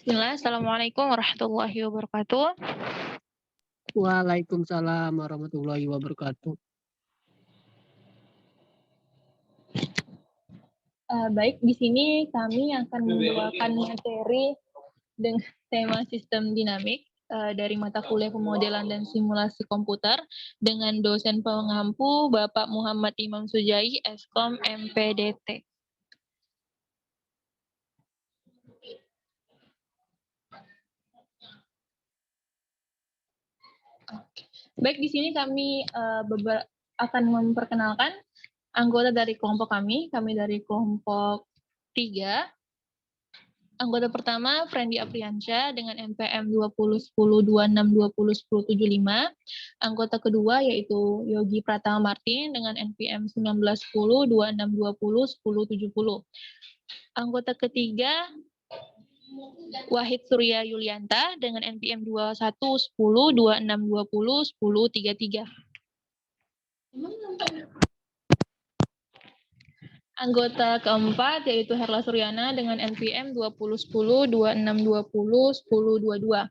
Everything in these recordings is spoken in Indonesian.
Bismillah, Assalamualaikum warahmatullahi wabarakatuh. Waalaikumsalam warahmatullahi wabarakatuh. Baik, di sini kami akan membawakan materi dengan tema sistem dinamik dari mata kuliah pemodelan dan simulasi komputer dengan dosen pengampu Bapak Muhammad Imam Sujai, Eskom MPDT. Baik, di sini kami akan memperkenalkan anggota dari kelompok kami dari kelompok 3. Anggota pertama, Friendly Apriansyah dengan NPM 201026201075. Anggota kedua yaitu Yogi Pratama Martin dengan NPM 191026201070. Anggota ketiga, Wahid Surya Yulianta dengan NPM 211026201033. Anggota keempat yaitu Herla Suryana dengan NPM 201026201022.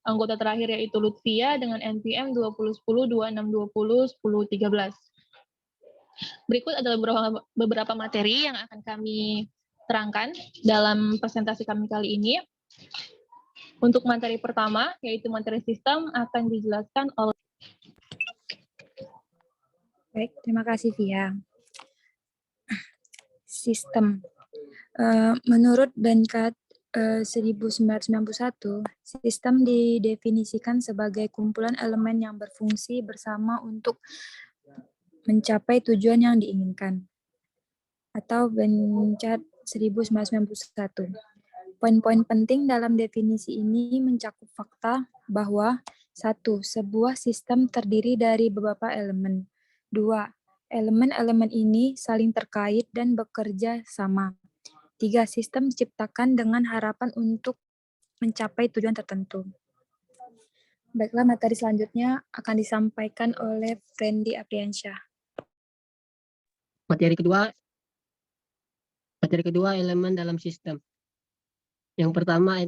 Anggota terakhir yaitu Lutfia dengan NPM 201026201013. Berikut adalah beberapa materi yang akan kami terangkan dalam presentasi kami kali ini. Untuk materi pertama, yaitu materi sistem, akan dijelaskan oleh... Baik, terima kasih Via. Sistem. Menurut Bengkat 1991, sistem didefinisikan sebagai kumpulan elemen yang berfungsi bersama untuk mencapai tujuan yang diinginkan. Atau Bengkat 1991. Poin-poin penting dalam definisi ini mencakup fakta bahwa 1. Sebuah sistem terdiri dari beberapa elemen. 2. Elemen-elemen ini saling terkait dan bekerja sama. 3. Sistem diciptakan dengan harapan untuk mencapai tujuan tertentu. Baiklah, materi selanjutnya akan disampaikan oleh Friendly Apriansyah. Materi kedua elemen dalam sistem. Yang pertama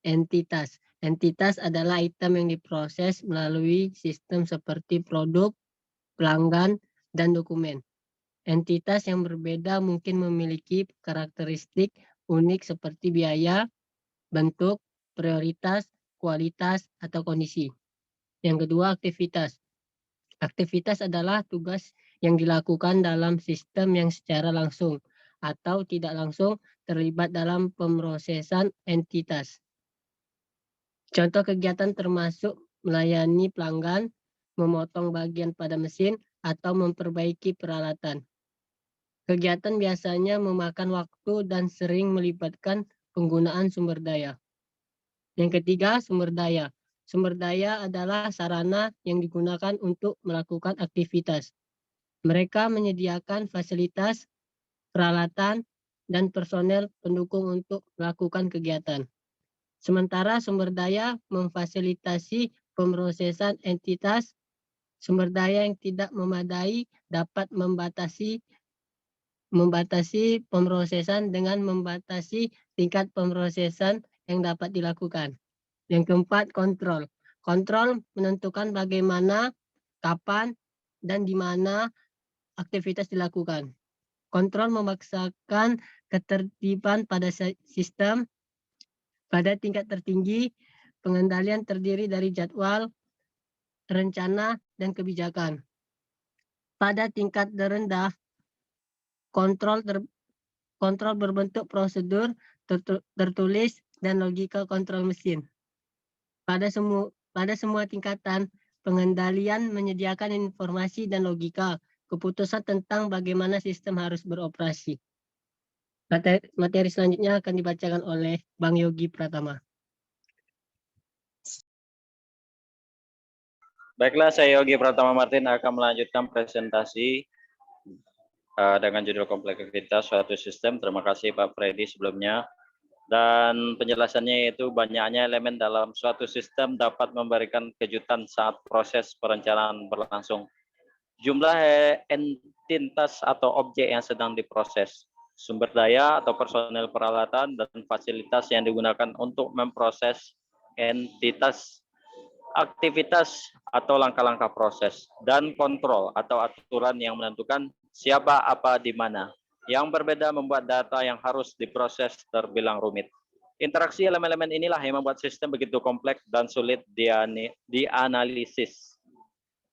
entitas. Entitas adalah item yang diproses melalui sistem seperti produk, pelanggan, dan dokumen. Entitas yang berbeda mungkin memiliki karakteristik unik seperti biaya, bentuk, prioritas, kualitas, atau kondisi. Yang kedua, aktivitas. Aktivitas adalah tugas yang dilakukan dalam sistem yang secara langsung atau tidak langsung terlibat dalam pemrosesan entitas. Contoh kegiatan termasuk melayani pelanggan, memotong bagian pada mesin, atau memperbaiki peralatan. Kegiatan biasanya memakan waktu dan sering melibatkan penggunaan sumber daya. Yang ketiga, sumber daya. Sumber daya adalah sarana yang digunakan untuk melakukan aktivitas. Mereka menyediakan fasilitas, peralatan, dan personel pendukung untuk melakukan kegiatan. Sementara sumber daya memfasilitasi pemrosesan entitas. Sumber daya yang tidak memadai dapat membatasi pemrosesan dengan membatasi tingkat pemrosesan yang dapat dilakukan. Yang keempat, kontrol. Kontrol menentukan bagaimana, kapan, dan di mana aktivitas dilakukan. Kontrol memaksakan ketertiban pada sistem. Pada tingkat tertinggi, pengendalian terdiri dari jadwal, rencana, dan kebijakan. Pada tingkat terendah, kontrol berbentuk prosedur tertulis dan logika kontrol mesin. Pada semua tingkatan, pengendalian menyediakan informasi dan logika keputusan tentang bagaimana sistem harus beroperasi. Materi selanjutnya akan dibacakan oleh Bang Yogi Pratama. Baiklah, saya Yogi Pratama Martin akan melanjutkan presentasi dengan judul kompleksitas suatu sistem. Terima kasih Pak Freddy sebelumnya. Dan penjelasannya yaitu banyaknya elemen dalam suatu sistem dapat memberikan kejutan saat proses perencanaan berlangsung. Jumlah entitas atau objek yang sedang diproses. sumber daya atau personel peralatan, dan fasilitas yang digunakan untuk memproses entitas, aktivitas atau langkah-langkah proses, dan kontrol atau aturan yang menentukan siapa, apa, di mana. Yang berbeda membuat data yang harus diproses terbilang rumit. Interaksi elemen-elemen inilah yang membuat sistem begitu kompleks dan sulit dianalisis.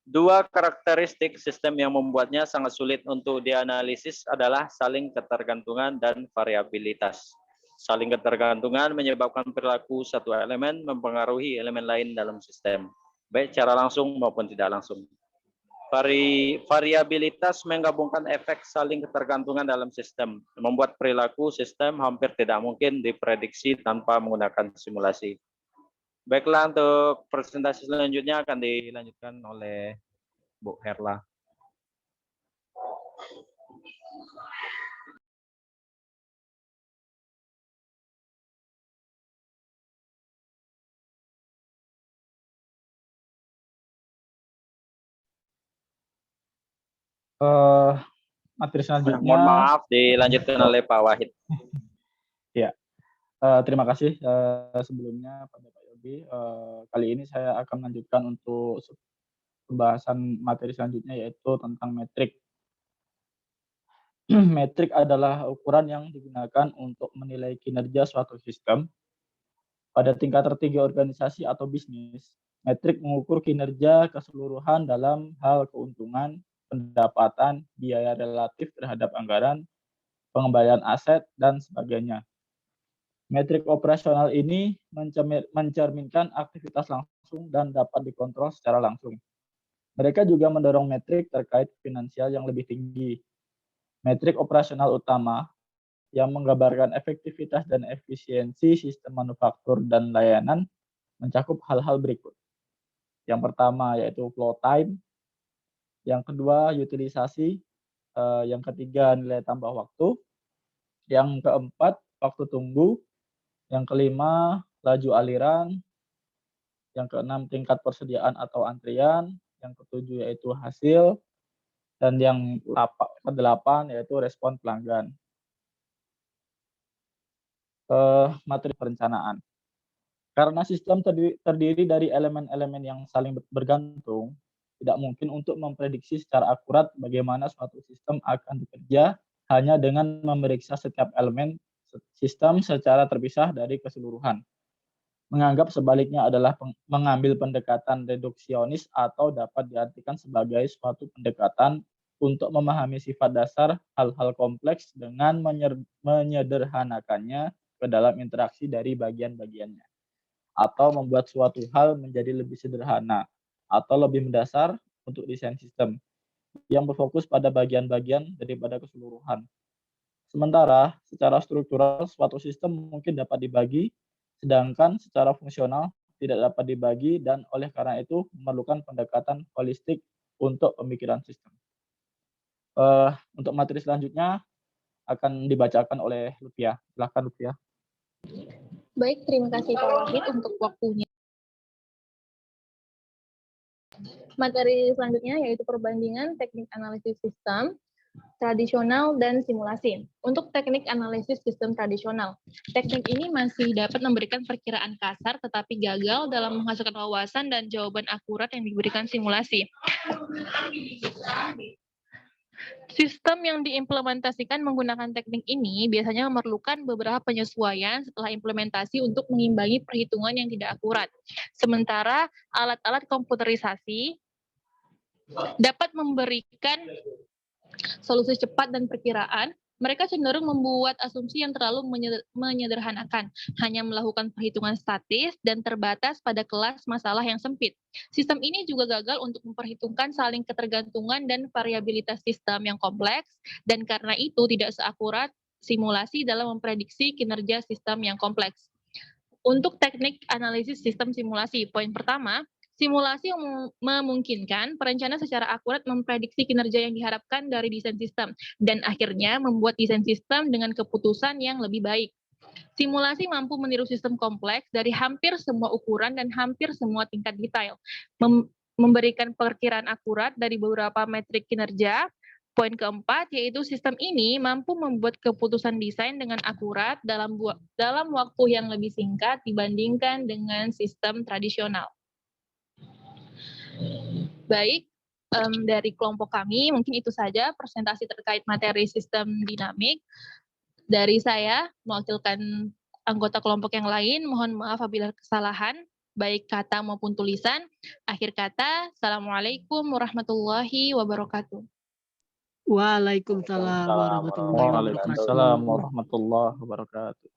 Dua karakteristik sistem yang membuatnya sangat sulit untuk dianalisis adalah saling ketergantungan dan variabilitas. Saling ketergantungan menyebabkan perilaku satu elemen mempengaruhi elemen lain dalam sistem, baik secara langsung maupun tidak langsung. Variabilitas menggabungkan efek saling ketergantungan dalam sistem, membuat perilaku sistem hampir tidak mungkin diprediksi tanpa menggunakan simulasi. Baiklah, untuk presentasi selanjutnya akan dilanjutkan oleh Bu Herla. Materi selanjutnya. Mohon maaf, dilanjutkan oleh Pak Wahid. Ya, terima kasih sebelumnya pada Pak Yogi. Kali ini saya akan melanjutkan untuk pembahasan materi selanjutnya, yaitu tentang metrik. Metrik adalah ukuran yang digunakan untuk menilai kinerja suatu sistem. Pada tingkat tertinggi organisasi atau bisnis, metrik mengukur kinerja keseluruhan dalam hal keuntungan, pendapatan, biaya relatif terhadap anggaran, pengembalian aset, dan sebagainya. Metrik operasional ini mencerminkan aktivitas langsung dan dapat dikontrol secara langsung. Mereka juga mendorong metrik terkait finansial yang lebih tinggi. Metrik operasional utama yang menggambarkan efektivitas dan efisiensi sistem manufaktur dan layanan mencakup hal-hal berikut. Yang pertama yaitu flow time, yang kedua utilisasi, yang ketiga nilai tambah waktu, yang keempat waktu tunggu, yang kelima laju aliran, yang keenam tingkat persediaan atau antrian, yang ketujuh yaitu hasil, dan yang kedelapan yaitu respon pelanggan. Materi perencanaan. Karena sistem terdiri dari elemen-elemen yang saling bergantung, tidak mungkin untuk memprediksi secara akurat bagaimana suatu sistem akan bekerja hanya dengan memeriksa setiap elemen sistem secara terpisah dari keseluruhan. Menganggap sebaliknya adalah mengambil pendekatan reduksionis atau dapat diartikan sebagai suatu pendekatan untuk memahami sifat dasar hal-hal kompleks dengan menyederhanakannya ke dalam interaksi dari bagian-bagiannya, atau membuat suatu hal menjadi lebih sederhana atau lebih mendasar untuk desain sistem yang berfokus pada bagian-bagian daripada keseluruhan. Sementara secara struktural suatu sistem mungkin dapat dibagi, sedangkan secara fungsional tidak dapat dibagi, dan oleh karena itu memerlukan pendekatan holistik untuk pemikiran sistem. Untuk materi selanjutnya akan dibacakan oleh Lutfia. Silakan Lutfia. Baik, terima kasih Pak Wahid untuk waktunya. Materi selanjutnya yaitu perbandingan teknik analisis sistem tradisional dan simulasi. Untuk teknik analisis sistem tradisional, teknik ini masih dapat memberikan perkiraan kasar tetapi gagal dalam menghasilkan wawasan dan jawaban akurat yang diberikan simulasi. Sistem yang diimplementasikan menggunakan teknik ini biasanya memerlukan beberapa penyesuaian setelah implementasi untuk mengimbangi perhitungan yang tidak akurat. Sementara alat-alat komputerisasi dapat memberikan solusi cepat dan perkiraan, mereka cenderung membuat asumsi yang terlalu menyederhanakan, hanya melakukan perhitungan statis dan terbatas pada kelas masalah yang sempit. Sistem ini juga gagal untuk memperhitungkan saling ketergantungan dan variabilitas sistem yang kompleks, dan karena itu tidak seakurat simulasi dalam memprediksi kinerja sistem yang kompleks. Untuk teknik analisis sistem simulasi, poin pertama, simulasi memungkinkan perencana secara akurat memprediksi kinerja yang diharapkan dari desain sistem, dan akhirnya membuat desain sistem dengan keputusan yang lebih baik. Simulasi mampu meniru sistem kompleks dari hampir semua ukuran dan hampir semua tingkat detail, memberikan perkiraan akurat dari beberapa metrik kinerja, Poin keempat, yaitu sistem ini mampu membuat keputusan desain dengan akurat dalam waktu yang lebih singkat dibandingkan dengan sistem tradisional. Baik, dari kelompok kami mungkin itu saja presentasi terkait materi sistem dinamik. Dari saya, mewakilkan anggota kelompok yang lain, mohon maaf apabila kesalahan, baik kata maupun tulisan. Akhir kata, Assalamualaikum warahmatullahi wabarakatuh. Waalaikumsalam warahmatullahi wabarakatuh. Waalaikumsalam warahmatullahi wabarakatuh.